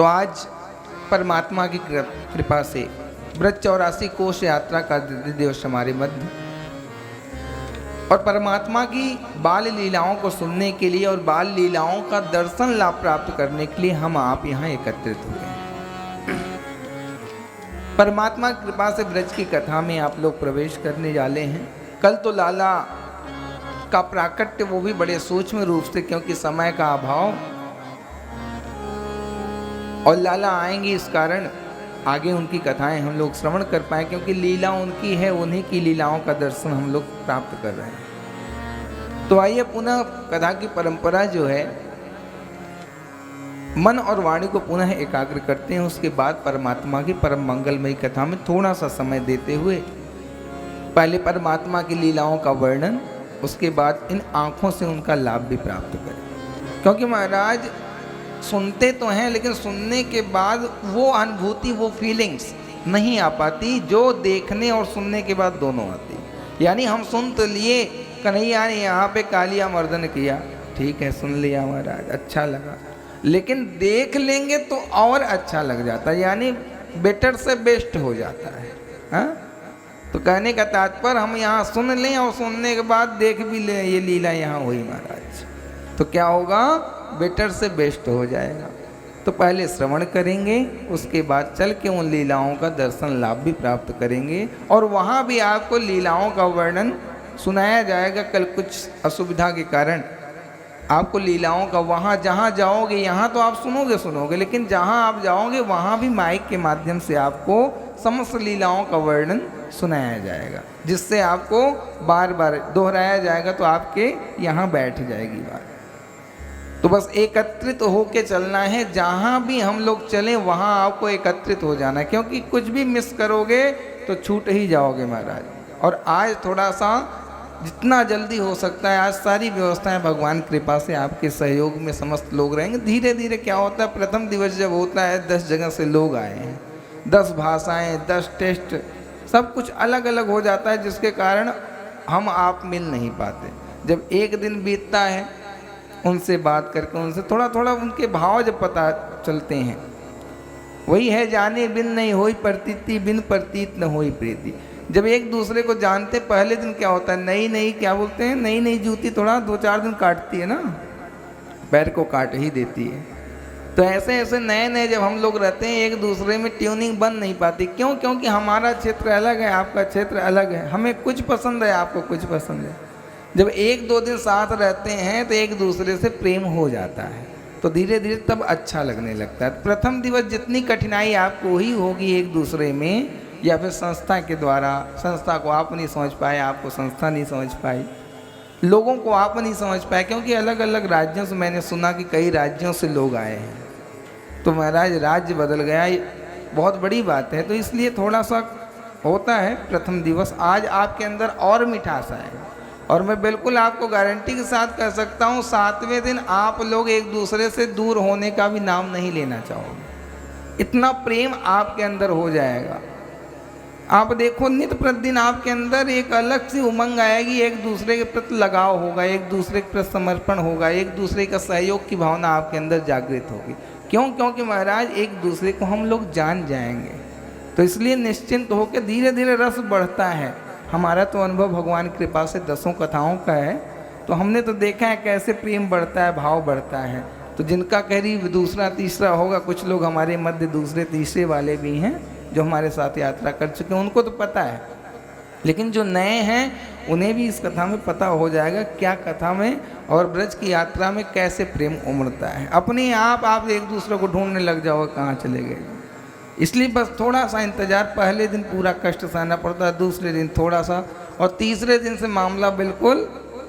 तो आज परमात्मा की कृपा से ब्रज 84 कोश यात्रा का दिवस हमारे मध्य, और परमात्मा की बाल लीलाओं को सुनने के लिए और बाल लीलाओं का दर्शन लाभ प्राप्त करने के लिए हम आप यहाँ एकत्रित हुए हैं। परमात्मा की कृपा से ब्रज की कथा में आप लोग प्रवेश करने वाले हैं। कल तो लाला का प्राकट्य, वो भी बड़े सूक्ष्म रूप से, क्योंकि समय का अभाव, और लाला आएंगे इस कारण आगे उनकी कथाएं हम लोग श्रवण कर पाए, क्योंकि लीला उनकी है, उन्हीं की लीलाओं का दर्शन हम लोग प्राप्त कर रहे हैं। तो आइए पुनः कथा की परंपरा जो है, मन और वाणी को पुनः एकाग्र करते हैं। उसके बाद परमात्मा की परम मंगलमयी कथा में थोड़ा सा समय देते हुए पहले परमात्मा की लीलाओं का वर्णन, उसके बाद इन आँखों से उनका लाभ भी प्राप्त करें। क्योंकि महाराज सुनते तो हैं, लेकिन सुनने के बाद वो अनुभूति, वो फीलिंग्स नहीं आ पाती जो देखने और सुनने के बाद दोनों आती। यानी हम सुन तो लिए, कन्हैया ने यहाँ पे कालिया मर्दन किया, ठीक है सुन लिया महाराज, अच्छा लगा, लेकिन देख लेंगे तो और अच्छा लग जाता है, यानी बेटर से बेस्ट हो जाता है। हाँ, तो कहने का तात्पर्य हम यहाँ सुन लें और सुनने के बाद देख भी लें, ये लीला यहाँ हुई महाराज, तो क्या होगा, बेटर से बेस्ट हो जाएगा। तो पहले श्रवण करेंगे, उसके बाद चल के उन लीलाओं का दर्शन लाभ भी प्राप्त करेंगे, और वहाँ भी आपको लीलाओं का वर्णन सुनाया जाएगा। कल कुछ असुविधा के कारण आपको लीलाओं का, वहाँ जहाँ जाओगे, यहाँ तो आप सुनोगे, लेकिन जहाँ आप जाओगे वहाँ भी माइक के माध्यम से आपको समस्त लीलाओं का वर्णन सुनाया जाएगा, जिससे आपको बार बार दोहराया जाएगा, तो आपके यहाँ बैठ जाएगी बात। तो बस एकत्रित होके चलना है, जहाँ भी हम लोग चलें वहाँ आपको एकत्रित हो जाना है, क्योंकि कुछ भी मिस करोगे तो छूट ही जाओगे महाराज। और आज थोड़ा सा जितना जल्दी हो सकता है, आज सारी व्यवस्थाएं भगवान कृपा से आपके सहयोग में समस्त लोग रहेंगे। धीरे धीरे क्या होता है, प्रथम दिवस जब होता है 10 जगह से लोग आए हैं, 10 भाषाएँ, 10 टेस्ट, सब कुछ अलग अलग हो जाता है, जिसके कारण हम आप मिल नहीं पाते। जब एक दिन बीतता है, उनसे बात करके, उनसे थोड़ा थोड़ा उनके भाव जब पता चलते हैं, वही है जाने बिन नहीं होई प्रतीति, बिन प्रतीत न होई प्रीति। जब एक दूसरे को जानते, पहले दिन क्या होता है, नई नई क्या बोलते हैं, नई नई जूती थोड़ा 2-4 दिन काटती है ना, पैर को काट ही देती है। तो ऐसे ऐसे नए नए जब हम लोग रहते हैं, एक दूसरे में ट्यूनिंग बन नहीं पाती। क्यों? क्योंकि हमारा क्षेत्र अलग है, आपका क्षेत्र अलग है, हमें कुछ पसंद है, आपको कुछ पसंद है। जब 1-2 दिन साथ रहते हैं तो एक दूसरे से प्रेम हो जाता है, तो धीरे धीरे तब अच्छा लगने लगता है। प्रथम दिवस जितनी कठिनाई आपको ही होगी एक दूसरे में, या फिर संस्था के द्वारा, संस्था को आप नहीं समझ पाए, आपको संस्था नहीं समझ पाई, लोगों को आप नहीं समझ पाए, क्योंकि अलग अलग राज्यों से, मैंने सुना कि कई राज्यों से लोग आए हैं, तो महाराज राज्य बदल गया, ये बहुत बड़ी बात है। तो इसलिए थोड़ा सा होता है प्रथम दिवस। आज आपके अंदर और मिठास आएगा, और मैं बिल्कुल आपको गारंटी के साथ कह सकता हूँ, 7वें दिन आप लोग एक दूसरे से दूर होने का भी नाम नहीं लेना चाहोगे, इतना प्रेम आपके अंदर हो जाएगा। आप देखो, नित्य प्रतिदिन आपके अंदर एक अलग सी उमंग आएगी, एक दूसरे के प्रति लगाव होगा, एक दूसरे के प्रति समर्पण होगा, एक दूसरे का सहयोग की भावना आपके अंदर जागृत होगी। क्यों? क्योंकि महाराज एक दूसरे को हम लोग जान जाएंगे, तो इसलिए निश्चिंत होकर धीरे धीरे रस बढ़ता है। हमारा तो अनुभव भगवान की कृपा से 10 कथाओं का है, तो हमने तो देखा है कैसे प्रेम बढ़ता है, भाव बढ़ता है। तो जिनका करीब दूसरा तीसरा होगा, कुछ लोग हमारे मध्य दूसरे तीसरे वाले भी हैं जो हमारे साथ यात्रा कर चुके हैं, उनको तो पता है, लेकिन जो नए हैं उन्हें भी इस कथा में पता हो जाएगा क्या कथा में और ब्रज की यात्रा में कैसे प्रेम उमड़ता है। अपने आप एक दूसरे को ढूंढने लग जाओगे कहाँ चले गए। इसलिए बस थोड़ा सा इंतज़ार, पहले दिन पूरा कष्ट सहना पड़ता है, दूसरे दिन थोड़ा सा, और तीसरे दिन से मामला बिल्कुल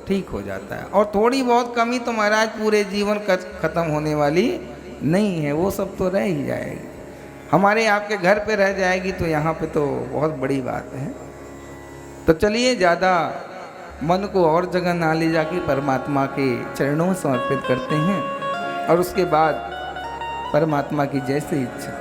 ठीक हो जाता है। और थोड़ी बहुत कमी तो महाराज पूरे जीवन ख़त्म होने वाली नहीं है, वो सब तो रह ही जाएगी, हमारे आपके घर पे रह जाएगी, तो यहाँ पे तो बहुत बड़ी बात है। तो चलिए ज़्यादा मन को और जगह ना ले जाके परमात्मा के चरणों में समर्पित करते हैं, और उसके बाद परमात्मा की जैसे इच्छा